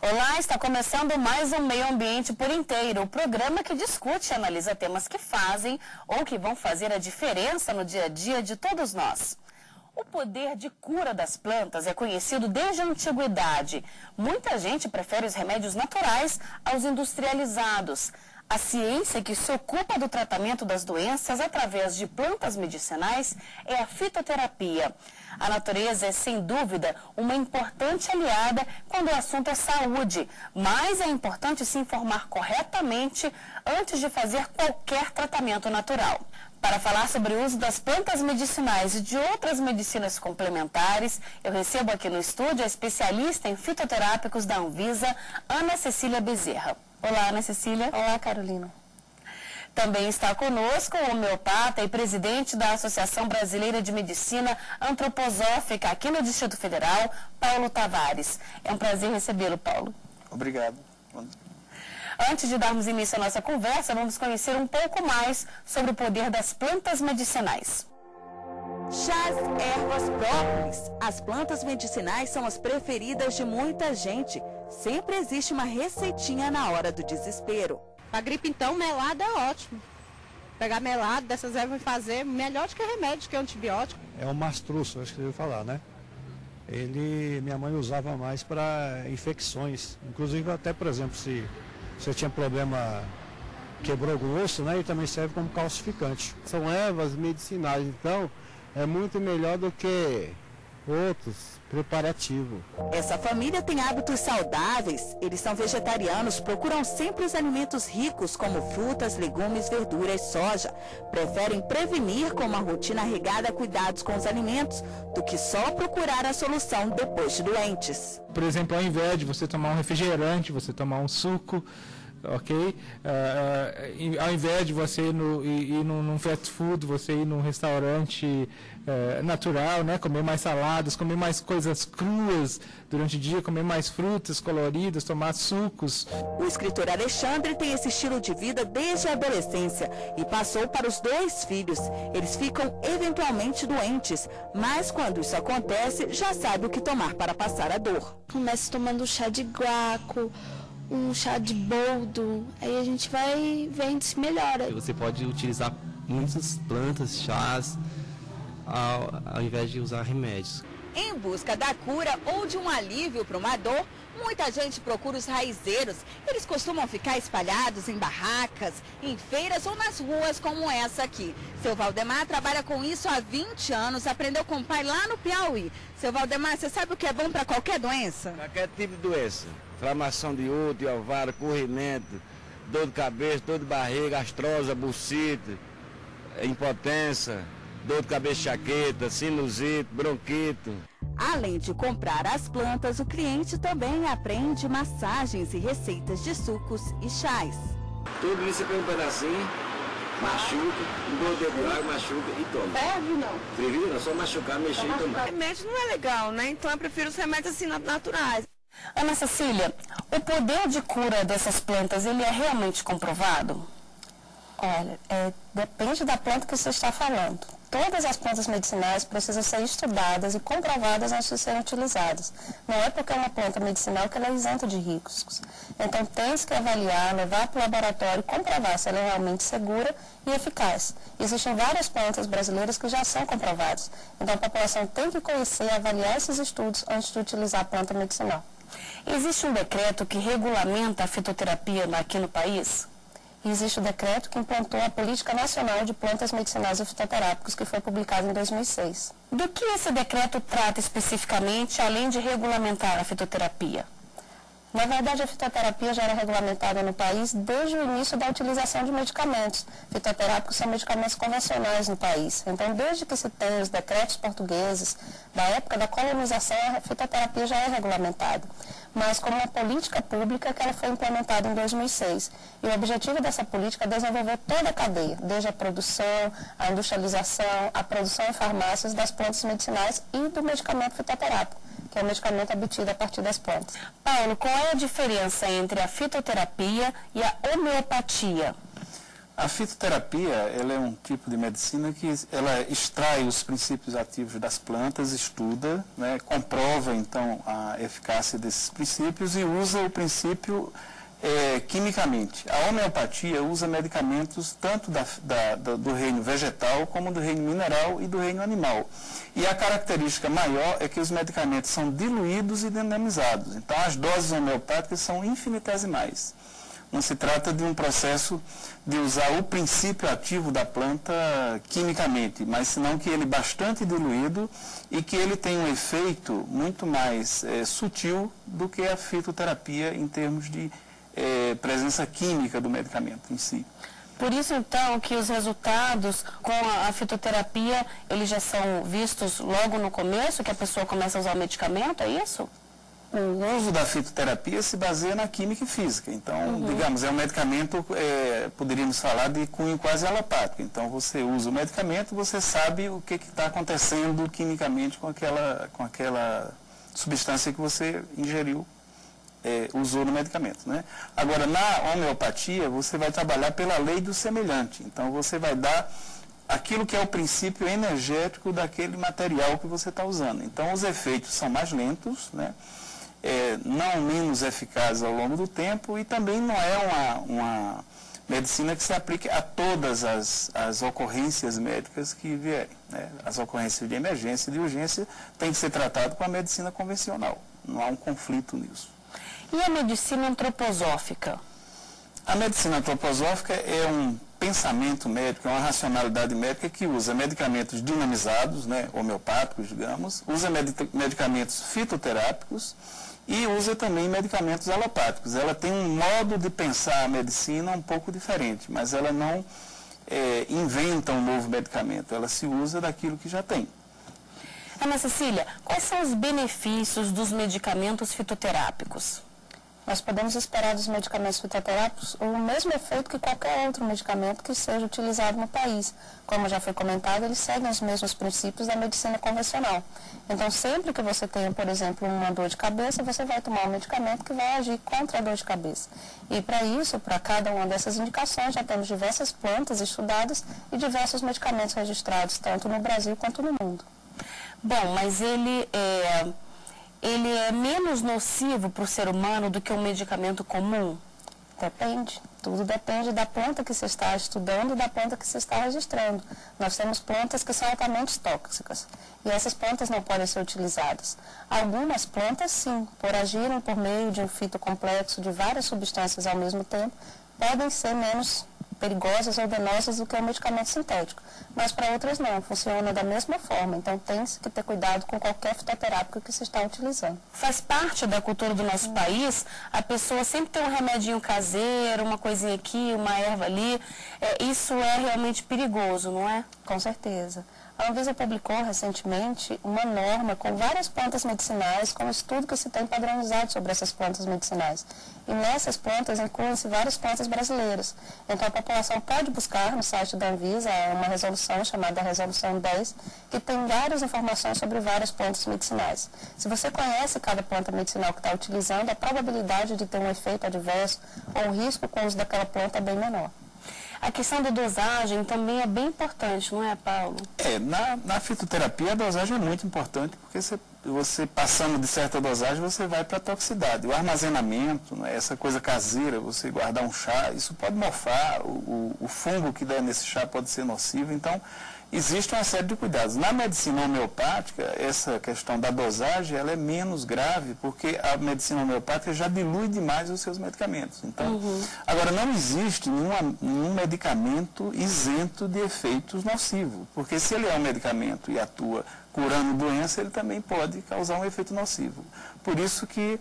Olá, está começando mais um Meio Ambiente por Inteiro, o programa que discute e analisa temas que fazem ou que vão fazer a diferença no dia a dia de todos nós. O poder de cura das plantas é conhecido desde a antiguidade. Muita gente prefere os remédios naturais aos industrializados. A ciência que se ocupa do tratamento das doenças através de plantas medicinais é a fitoterapia. A natureza é, sem dúvida, uma importante aliada quando o assunto é saúde, mas é importante se informar corretamente antes de fazer qualquer tratamento natural. Para falar sobre o uso das plantas medicinais e de outras medicinas complementares, eu recebo aqui no estúdio a especialista em fitoterápicos da Anvisa, Ana Cecília Bezerra. Olá, Ana Cecília. Olá, Carolina. Também está conosco o homeopata e presidente da Associação Brasileira de Medicina Antroposófica aqui no Distrito Federal, Paulo Tavares. É um prazer recebê-lo, Paulo. Obrigado. Antes de darmos início à nossa conversa, vamos conhecer um pouco mais sobre o poder das plantas medicinais. Chás, ervas, própolis. As plantas medicinais são as preferidas de muita gente. Sempre existe uma receitinha na hora do desespero. A gripe, então, melado é ótimo. Pegar melado dessas ervas e fazer melhor do que remédio, que é antibiótico. É um mastruço, acho que você ouviu falar, né? Minha mãe usava mais para infecções. Inclusive, até, por exemplo, se você tinha problema, quebrou algum osso, né? E também serve como calcificante. São ervas medicinais, então é muito melhor do que outros preparativos. Essa família tem hábitos saudáveis. Eles são vegetarianos, procuram sempre os alimentos ricos como frutas, legumes, verduras, soja. Preferem prevenir com uma rotina regada a cuidados com os alimentos do que só procurar a solução depois de doentes. Por exemplo, ao invés de você tomar um refrigerante, você tomar um suco, ok? Ao invés de você ir num fast food, você ir num restaurante natural, né? Comer mais saladas, comer mais coisas cruas durante o dia, comer mais frutas coloridas, tomar sucos. O escritor Alexandre tem esse estilo de vida desde a adolescência e passou para os 2 filhos. Eles ficam eventualmente doentes, mas quando isso acontece, já sabe o que tomar para passar a dor. Começa tomando chá de guaco, um chá de boldo, aí a gente vai vendo se melhora. Você pode utilizar muitas plantas, chás, ao invés de usar remédios. Em busca da cura ou de um alívio para uma dor, muita gente procura os raizeiros. Eles costumam ficar espalhados em barracas, em feiras ou nas ruas como essa aqui. Seu Valdemar trabalha com isso há 20 anos, aprendeu com o pai lá no Piauí. Seu Valdemar, você sabe o que é bom para qualquer doença? Qualquer tipo de doença. Inflamação de útero, ovário, corrimento, dor de cabeça, dor de barriga, gastrose, bursite, impotência, dor de cabeça, enxaqueca, sinusite, bronquite. Além de comprar as plantas, o cliente também aprende massagens e receitas de sucos e chás. Tudo isso você pega um pedacinho, machuca, um dedo de água, machuca e toma. Ferve não. Ferve não, só machucar, mexer e tomar. Remédio não é legal, né? Então eu prefiro os remédios assim naturais. Ana Cecília, o poder de cura dessas plantas, ele é realmente comprovado? Olha, depende da planta que você está falando. Todas as plantas medicinais precisam ser estudadas e comprovadas antes de serem utilizadas. Não é porque é uma planta medicinal que ela é isenta de riscos. Então, tem que avaliar, levar para o laboratório e comprovar se ela é realmente segura e eficaz. Existem várias plantas brasileiras que já são comprovadas. Então, a população tem que conhecer e avaliar esses estudos antes de utilizar a planta medicinal. Existe um decreto que regulamenta a fitoterapia aqui no país? Existe o decreto que implantou a Política Nacional de Plantas Medicinais e Fitoterápicos, que foi publicado em 2006. Do que esse decreto trata especificamente, além de regulamentar a fitoterapia? Na verdade, a fitoterapia já era regulamentada no país desde o início da utilização de medicamentos. Fitoterápicos são medicamentos convencionais no país. Então, desde que se tem os decretos portugueses, da época da colonização, a fitoterapia já é regulamentada. Mas como uma política pública que ela foi implementada em 2006. E o objetivo dessa política é desenvolver toda a cadeia, desde a produção, a industrialização, a produção em farmácias das plantas medicinais e do medicamento fitoterápico, que é o medicamento obtido a partir das plantas. Paulo, qual é a diferença entre a fitoterapia e a homeopatia? A fitoterapia, ela é um tipo de medicina que ela extrai os princípios ativos das plantas, estuda, né, comprova então a eficácia desses princípios e usa o princípio quimicamente. A homeopatia usa medicamentos tanto do reino vegetal como do reino mineral e do reino animal. E a característica maior é que os medicamentos são diluídos e dinamizados. Então as doses homeopáticas são infinitesimais. Não se trata de um processo de usar o princípio ativo da planta quimicamente, mas senão que ele é bastante diluído e que ele tem um efeito muito mais sutil do que a fitoterapia em termos de presença química do medicamento em si. Por isso, então, que os resultados com a fitoterapia, eles já são vistos logo no começo, que a pessoa começa a usar o medicamento, é isso? O uso da fitoterapia se baseia na química e física. Então, digamos, é um medicamento, poderíamos falar de cunho quase alopático. Então, você usa o medicamento, você sabe o que está acontecendo quimicamente com aquela substância que você ingeriu, usou no medicamento, né? Agora, na homeopatia, você vai trabalhar pela lei do semelhante. Então, você vai dar aquilo que é o princípio energético daquele material que você está usando. Então, os efeitos são mais lentos, né? Não menos eficazes ao longo do tempo e também não é uma medicina que se aplique a todas as ocorrências médicas que vierem, né? As ocorrências de emergência e de urgência têm que ser tratadas com a medicina convencional. Não há um conflito nisso. E a medicina antroposófica? A medicina antroposófica é um pensamento médico, é uma racionalidade médica que usa medicamentos dinamizados, né, homeopáticos, digamos, usa medicamentos fitoterápicos e usa também medicamentos alopáticos. Ela tem um modo de pensar a medicina um pouco diferente, mas ela não inventa um novo medicamento, ela se usa daquilo que já tem. Ana Cecília, quais são os benefícios dos medicamentos fitoterápicos? Nós podemos esperar dos medicamentos fitoterápicos o mesmo efeito que qualquer outro medicamento que seja utilizado no país. Como já foi comentado, eles seguem os mesmos princípios da medicina convencional. Então, sempre que você tenha, por exemplo, uma dor de cabeça, você vai tomar um medicamento que vai agir contra a dor de cabeça. E para isso, para cada uma dessas indicações, já temos diversas plantas estudadas e diversos medicamentos registrados, tanto no Brasil quanto no mundo. Bom, mas ele é menos nocivo para o ser humano do que um medicamento comum? Depende. Tudo depende da planta que você está estudando e da planta que você está registrando. Nós temos plantas que são altamente tóxicas e essas plantas não podem ser utilizadas. Algumas plantas, sim, por agirem por meio de um fitocomplexo de várias substâncias ao mesmo tempo, podem ser menos perigosas ou danosas do que o medicamento sintético, mas para outras não, funciona da mesma forma, então tem-se que ter cuidado com qualquer fitoterápico que se está utilizando. Faz parte da cultura do nosso país, a pessoa sempre tem um remedinho caseiro, uma coisinha aqui, uma erva ali, isso é realmente perigoso, não é? Com certeza. A Anvisa publicou recentemente uma norma com várias plantas medicinais, com um estudo que se tem padronizado sobre essas plantas medicinais. E nessas plantas incluem-se várias plantas brasileiras. Então a população pode buscar no site da Anvisa uma resolução chamada Resolução 10, que tem várias informações sobre várias plantas medicinais. Se você conhece cada planta medicinal que está utilizando, a probabilidade de ter um efeito adverso ou um risco com o uso daquela planta é bem menor. A questão da dosagem também é bem importante, não é, Paulo? Na fitoterapia a dosagem é muito importante, porque você passando de certa dosagem, você vai para a toxicidade. O armazenamento, né, essa coisa caseira, você guardar um chá, isso pode mofar, o fungo que der nesse chá pode ser nocivo, então existe uma série de cuidados. Na medicina homeopática, essa questão da dosagem, ela é menos grave, porque a medicina homeopática já dilui demais os seus medicamentos. Então, agora, não existe nenhum medicamento isento de efeitos nocivos, porque se ele é um medicamento e atua curando doença, ele também pode causar um efeito nocivo. Por isso que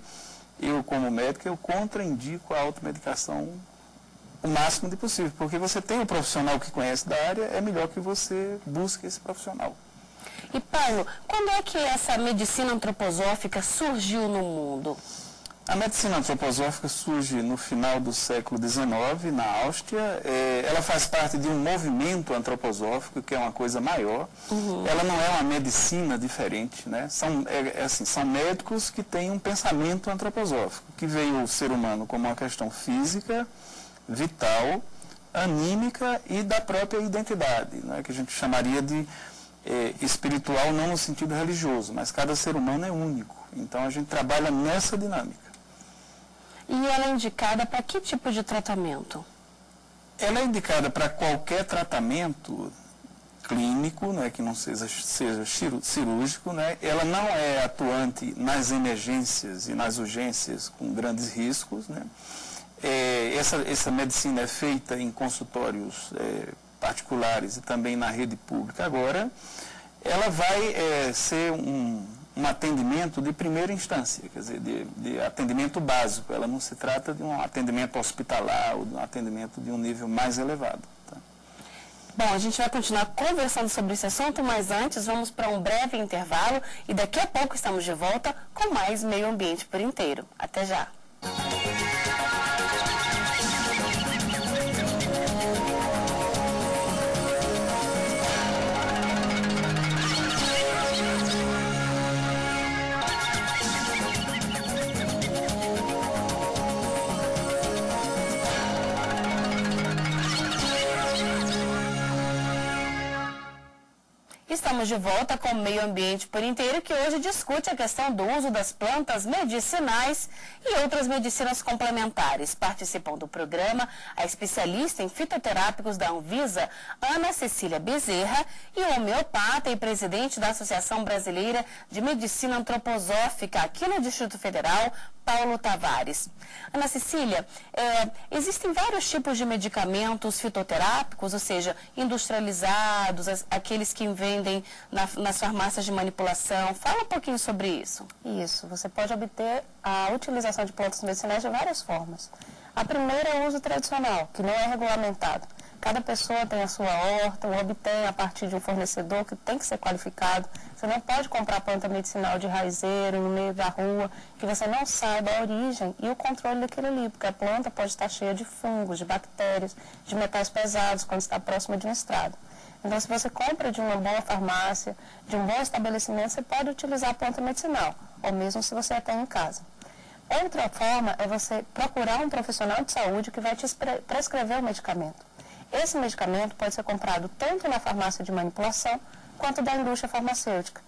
eu, como médico, eu contraindico a automedicação o máximo de possível, porque você tem um profissional que conhece da área, é melhor que você busque esse profissional. E Paulo, quando é que essa medicina antroposófica surgiu no mundo? A medicina antroposófica surge no final do século XIX, na Áustria. Ela faz parte de um movimento antroposófico, que é uma coisa maior. Ela não é uma medicina diferente, né? São médicos que têm um pensamento antroposófico, que veio o ser humano como uma questão física, vital, anímica e da própria identidade, né, que a gente chamaria de espiritual, não no sentido religioso, mas cada ser humano é único. Então a gente trabalha nessa dinâmica. E ela é indicada para que tipo de tratamento? Ela é indicada para qualquer tratamento clínico, né, que não seja cirúrgico, né, ela não é atuante nas emergências e nas urgências com grandes riscos, né. Essa medicina é feita em consultórios particulares e também na rede pública. Agora, ela vai ser um atendimento de primeira instância, quer dizer, de atendimento básico. Ela não se trata de um atendimento hospitalar ou de um atendimento de um nível mais elevado. Tá? Bom, a gente vai continuar conversando sobre esse assunto, mas antes vamos para um breve intervalo e daqui a pouco estamos de volta com mais Meio Ambiente por Inteiro. Até já! Estamos de volta com o Meio Ambiente por Inteiro, que hoje discute a questão do uso das plantas medicinais e outras medicinas complementares. Participam do programa a especialista em fitoterápicos da Anvisa, Ana Cecília Bezerra, e o homeopata e presidente da Associação Brasileira de Medicina Antroposófica aqui no Distrito Federal, Paulo Tavares. Ana Cecília, existem vários tipos de medicamentos fitoterápicos, ou seja, industrializados, aqueles que vendem nas farmácias de manipulação. Fala um pouquinho sobre isso. Isso, você pode obter a utilização de plantas medicinais de várias formas. A primeira é o uso tradicional, que não é regulamentado. Cada pessoa tem a sua horta, ou obtém a partir de um fornecedor que tem que ser qualificado. Você não pode comprar planta medicinal de raizeiro no meio da rua, que você não saiba a origem e o controle daquilo ali, porque a planta pode estar cheia de fungos, de bactérias, de metais pesados quando está próxima de uma estrada. Então, se você compra de uma boa farmácia, de um bom estabelecimento, você pode utilizar a planta medicinal, ou mesmo se você a tem em casa. Outra forma é você procurar um profissional de saúde que vai te prescrever o medicamento. Esse medicamento pode ser comprado tanto na farmácia de manipulação quanto da indústria farmacêutica.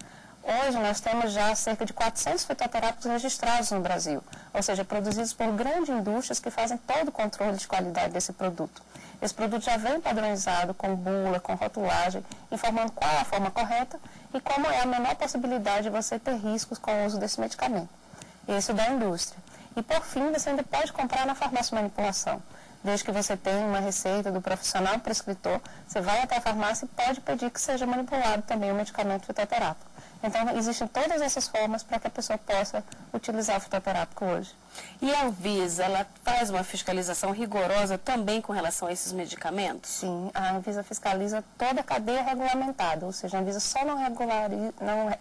Hoje nós temos já cerca de 400 fitoterápicos registrados no Brasil, ou seja, produzidos por grandes indústrias que fazem todo o controle de qualidade desse produto. Esse produto já vem padronizado com bula, com rotulagem, informando qual é a forma correta e como é a menor possibilidade de você ter riscos com o uso desse medicamento. Isso da indústria. E por fim, você ainda pode comprar na farmácia de manipulação. Desde que você tenha uma receita do profissional prescritor, você vai até a farmácia e pode pedir que seja manipulado também o medicamento fitoterápico. Então, existem todas essas formas para que a pessoa possa utilizar o fitoterápico hoje. E a Anvisa, ela faz uma fiscalização rigorosa também com relação a esses medicamentos? Sim, a Anvisa fiscaliza toda a cadeia regulamentada, ou seja, a Anvisa só não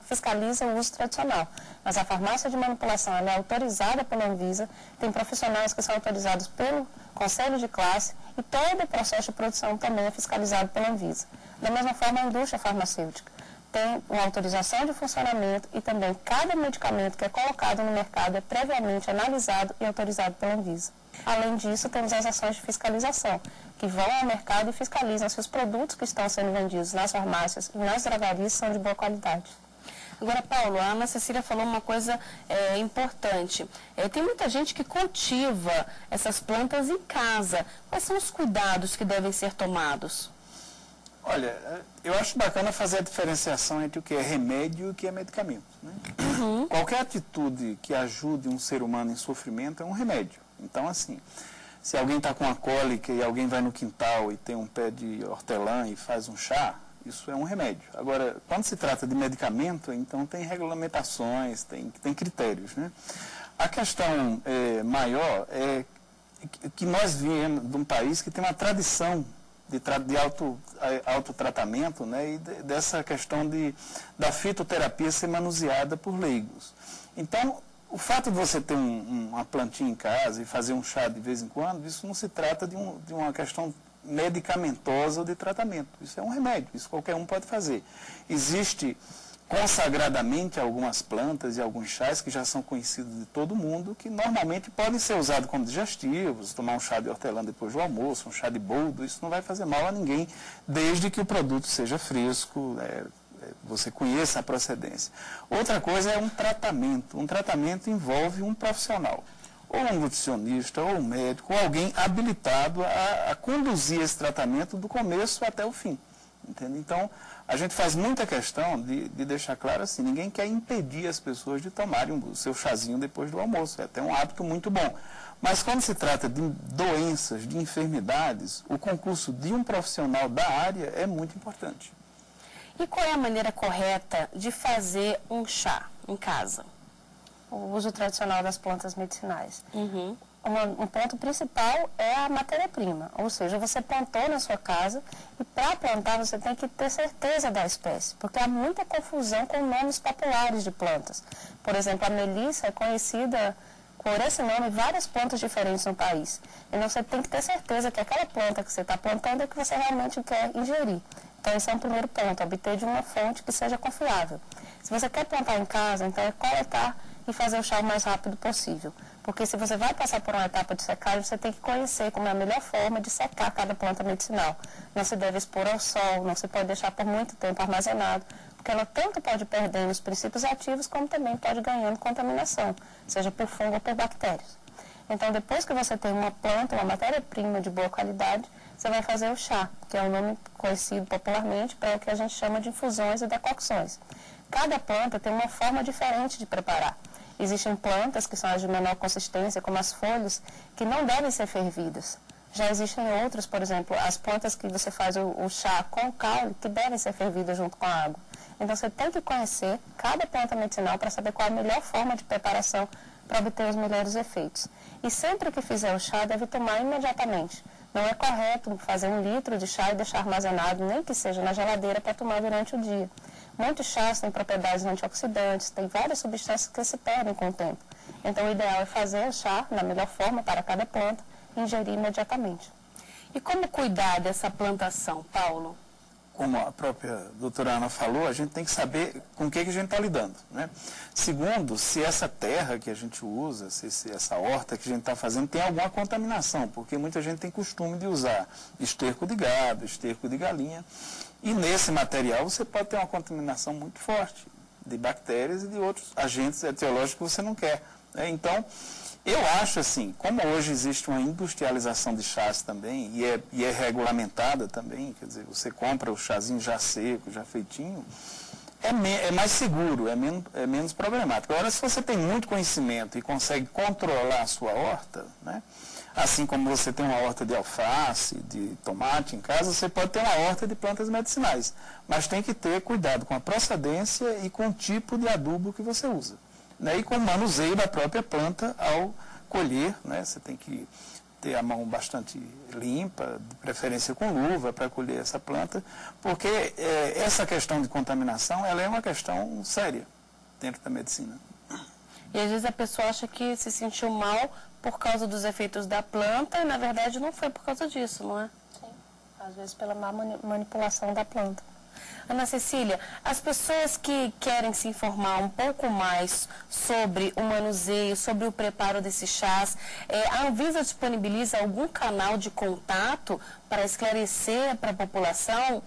fiscaliza o uso tradicional. Mas a farmácia de manipulação ela é autorizada pela Anvisa, tem profissionais que são autorizados pelo Conselho de Classe e todo o processo de produção também é fiscalizado pela Anvisa. Da mesma forma, a indústria farmacêutica tem uma autorização de funcionamento e também cada medicamento que é colocado no mercado é previamente analisado e autorizado pela Anvisa. Além disso, temos as ações de fiscalização, que vão ao mercado e fiscalizam se os produtos que estão sendo vendidos nas farmácias e nas drogarias são de boa qualidade. Agora, Paulo, a Ana Cecília falou uma coisa importante. Tem muita gente que cultiva essas plantas em casa. Quais são os cuidados que devem ser tomados? Olha, eu acho bacana fazer a diferenciação entre o que é remédio e o que é medicamento. Né? Uhum. Qualquer atitude que ajude um ser humano em sofrimento é um remédio. Então, assim, se alguém está com uma cólica e alguém vai no quintal e tem um pé de hortelã e faz um chá, isso é um remédio. Agora, quando se trata de medicamento, então tem regulamentações, tem critérios. Né? A questão maior é que nós viemos de um país que tem uma tradição de autotratamento, né, e dessa questão da fitoterapia ser manuseada por leigos. Então, o fato de você ter uma plantinha em casa e fazer um chá de vez em quando, isso não se trata de uma questão medicamentosa ou de tratamento. Isso é um remédio, isso qualquer um pode fazer. Existe consagradamente algumas plantas e alguns chás que já são conhecidos de todo mundo, que normalmente podem ser usados como digestivos, tomar um chá de hortelã depois do almoço, um chá de boldo, isso não vai fazer mal a ninguém, desde que o produto seja fresco, você conheça a procedência. Outra coisa é um tratamento. Um tratamento envolve um profissional, ou um nutricionista, ou um médico, ou alguém habilitado a conduzir esse tratamento do começo até o fim. Entende? Então, a gente faz muita questão de deixar claro assim, ninguém quer impedir as pessoas de tomarem o seu chazinho depois do almoço, é até um hábito muito bom. Mas quando se trata de doenças, de enfermidades, o concurso de um profissional da área é muito importante. E qual é a maneira correta de fazer um chá em casa? O uso tradicional das plantas medicinais. Um ponto principal é a matéria-prima, ou seja, você plantou na sua casa e para plantar você tem que ter certeza da espécie, porque há muita confusão com nomes populares de plantas. Por exemplo, a melissa é conhecida por esse nome em várias plantas diferentes no país. Então você tem que ter certeza que aquela planta que você está plantando é que você realmente quer ingerir. Então esse é um primeiro ponto, obter de uma fonte que seja confiável. Se você quer plantar em casa, então é coletar e fazer o chá o mais rápido possível. Porque se você vai passar por uma etapa de secagem, você tem que conhecer como é a melhor forma de secar cada planta medicinal. Não se deve expor ao sol, não se pode deixar por muito tempo armazenado, porque ela tanto pode perder os princípios ativos, como também pode ganhando contaminação, seja por fungo ou por bactérias. Então, depois que você tem uma planta, uma matéria-prima de boa qualidade, você vai fazer o chá, que é um nome conhecido popularmente para o que a gente chama de infusões e decocções. Cada planta tem uma forma diferente de preparar. Existem plantas que são as de menor consistência, como as folhas, que não devem ser fervidas. Já existem outras, por exemplo, as plantas que você faz o chá com caule, que devem ser fervidas junto com a água. Então você tem que conhecer cada planta medicinal para saber qual a melhor forma de preparação para obter os melhores efeitos. E sempre que fizer o chá, deve tomar imediatamente. Não é correto fazer 1 litro de chá e deixar armazenado, nem que seja na geladeira, para tomar durante o dia. Muitos chás têm propriedades antioxidantes, tem várias substâncias que se perdem com o tempo. Então, o ideal é fazer o chá na melhor forma para cada planta e ingerir imediatamente. E como cuidar dessa plantação, Paulo? Como a própria doutora Ana falou, a gente tem que saber com o que a gente está lidando, né? Segundo, se essa terra que a gente usa, se essa horta que a gente está fazendo tem alguma contaminação, porque muita gente tem costume de usar esterco de gado, esterco de galinha, e nesse material você pode ter uma contaminação muito forte de bactérias e de outros agentes etiológicos que você não quer, né? Então, eu acho assim, como hoje existe uma industrialização de chás também, e é regulamentada também, quer dizer, você compra o chazinho já seco, já feitinho, é mais seguro, é menos problemático. Agora, se você tem muito conhecimento e consegue controlar a sua horta, né, assim como você tem uma horta de alface, de tomate em casa, você pode ter uma horta de plantas medicinais, mas tem que ter cuidado com a procedência e com o tipo de adubo que você usa. Né, e com o manuseio da própria planta ao colher, né, você tem que ter a mão bastante limpa, de preferência com luva para colher essa planta, porque essa questão de contaminação ela é uma questão séria dentro da medicina. E às vezes a pessoa acha que se sentiu mal por causa dos efeitos da planta e na verdade não foi por causa disso, não é? Sim, às vezes pela má manipulação da planta. Ana Cecília, as pessoas que querem se informar um pouco mais sobre o manuseio, sobre o preparo desses chás, a Anvisa disponibiliza algum canal de contato para esclarecer para a população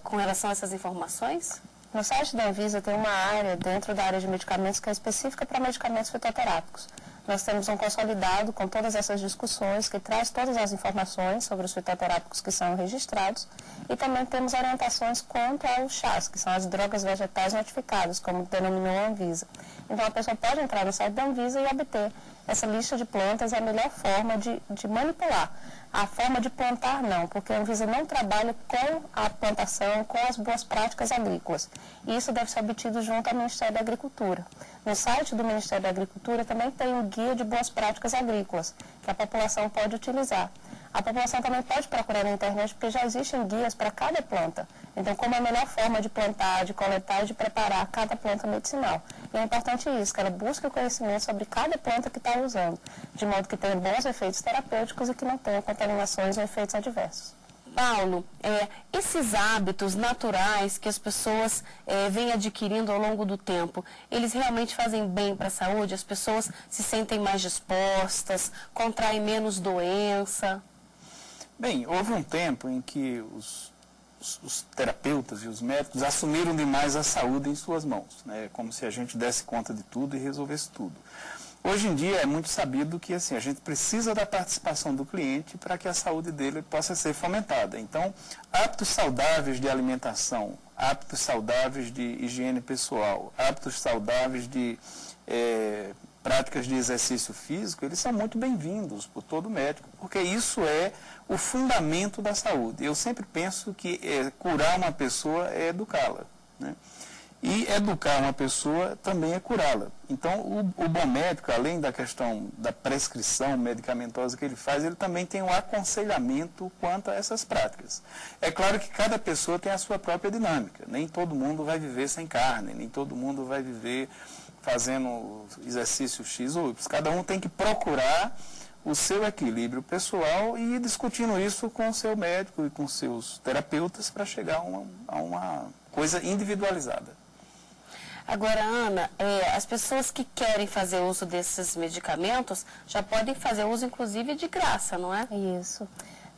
com relação a essas informações? No site da Anvisa tem uma área dentro da área de medicamentos que é específica para medicamentos fitoterápicos. Nós temos um consolidado com todas essas discussões que traz todas as informações sobre os fitoterápicos que são registrados e também temos orientações quanto aos chás, que são as drogas vegetais notificadas, como denominou a Anvisa. Então a pessoa pode entrar no site da Anvisa e obter essa lista de plantas, é a melhor forma de manipular. A forma de plantar não, porque a Anvisa não trabalha com a plantação, com as boas práticas agrícolas. E isso deve ser obtido junto ao Ministério da Agricultura. No site do Ministério da Agricultura também tem um guia de boas práticas agrícolas, que a população pode utilizar. A população também pode procurar na internet, porque já existem guias para cada planta. Então, como é a melhor forma de plantar, de coletar e de preparar cada planta medicinal. E é importante isso, que ela busque o conhecimento sobre cada planta que está usando, de modo que tenha bons efeitos terapêuticos e que não tenha contaminações ou efeitos adversos. Paulo, esses hábitos naturais que as pessoas vêm adquirindo ao longo do tempo, eles realmente fazem bem para a saúde? As pessoas se sentem mais dispostas, contraem menos doença? Bem, houve um tempo em que os terapeutas e os médicos assumiram demais a saúde em suas mãos, né? Como se a gente desse conta de tudo e resolvesse tudo. Hoje em dia é muito sabido que assim, a gente precisa da participação do cliente para que a saúde dele possa ser fomentada. Então, hábitos saudáveis de alimentação, hábitos saudáveis de higiene pessoal, hábitos saudáveis de práticas de exercício físico, eles são muito bem-vindos por todo médico, porque isso é o fundamento da saúde. Eu sempre penso que curar uma pessoa é educá-la, né? E educar uma pessoa também é curá-la. Então, o bom médico, além da questão da prescrição medicamentosa que ele faz, ele também tem um aconselhamento quanto a essas práticas. É claro que cada pessoa tem a sua própria dinâmica. Nem todo mundo vai viver sem carne, nem todo mundo vai viver fazendo exercício X ou Y. Cada um tem que procurar o seu equilíbrio pessoal e ir discutindo isso com o seu médico e com seus terapeutas para chegar a uma coisa individualizada. Agora, Ana, as pessoas que querem fazer uso desses medicamentos já podem fazer uso, inclusive, de graça, não é? Isso.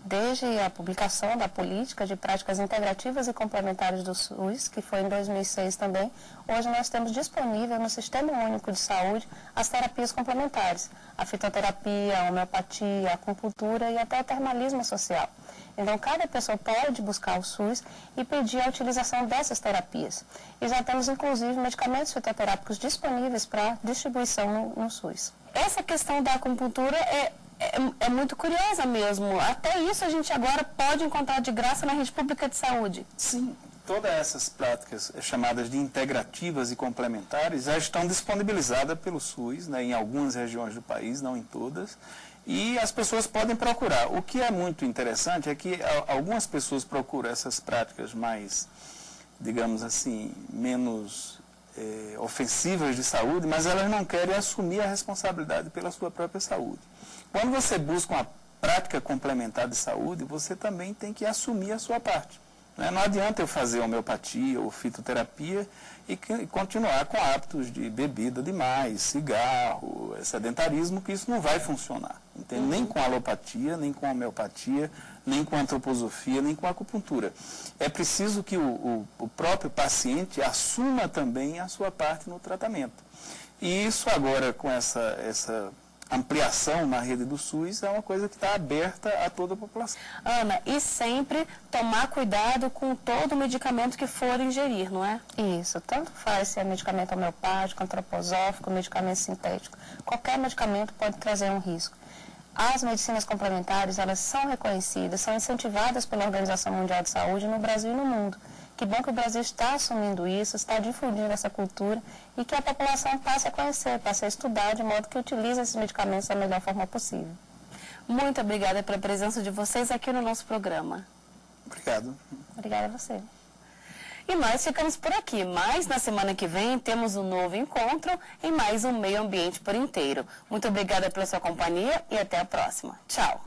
Desde a publicação da Política de Práticas Integrativas e Complementares do SUS, que foi em 2006 também, hoje nós temos disponível no Sistema Único de Saúde as terapias complementares, a fitoterapia, a homeopatia, a acupuntura e até o termalismo social. Então, cada pessoa pode buscar o SUS e pedir a utilização dessas terapias. E já temos, inclusive, medicamentos fitoterápicos disponíveis para distribuição no SUS. Essa questão da acupuntura é muito curiosa mesmo. Até isso a gente agora pode encontrar de graça na rede pública de saúde. Sim, todas essas práticas chamadas de integrativas e complementares já estão disponibilizadas pelo SUS, né, em algumas regiões do país, não em todas. E as pessoas podem procurar. O que é muito interessante é que algumas pessoas procuram essas práticas mais, digamos assim, menos ofensivas de saúde, mas elas não querem assumir a responsabilidade pela sua própria saúde. Quando você busca uma prática complementar de saúde, você também tem que assumir a sua parte. Não adianta eu fazer homeopatia ou fitoterapia e continuar com hábitos de bebida demais, cigarro, sedentarismo, que isso não vai funcionar. Entende? Nem com alopatia, nem com homeopatia, nem com antroposofia, nem com acupuntura. É preciso que o próprio paciente assuma também a sua parte no tratamento. E isso agora, com essa ampliação na rede do SUS, é uma coisa que está aberta a toda a população. Ana, e sempre tomar cuidado com todo medicamento que for ingerir, não é? Isso, tanto faz se é medicamento homeopático, antroposófico, medicamento sintético. Qualquer medicamento pode trazer um risco. As medicinas complementares, elas são reconhecidas, são incentivadas pela Organização Mundial de Saúde no Brasil e no mundo. Que bom que o Brasil está assumindo isso, está difundindo essa cultura e que a população passe a conhecer, passe a estudar, de modo que utilize esses medicamentos da melhor forma possível. Muito obrigada pela presença de vocês aqui no nosso programa. Obrigado. Obrigada a você. E nós ficamos por aqui, mas na semana que vem temos um novo encontro em mais um Meio Ambiente por Inteiro. Muito obrigada pela sua companhia e até a próxima. Tchau.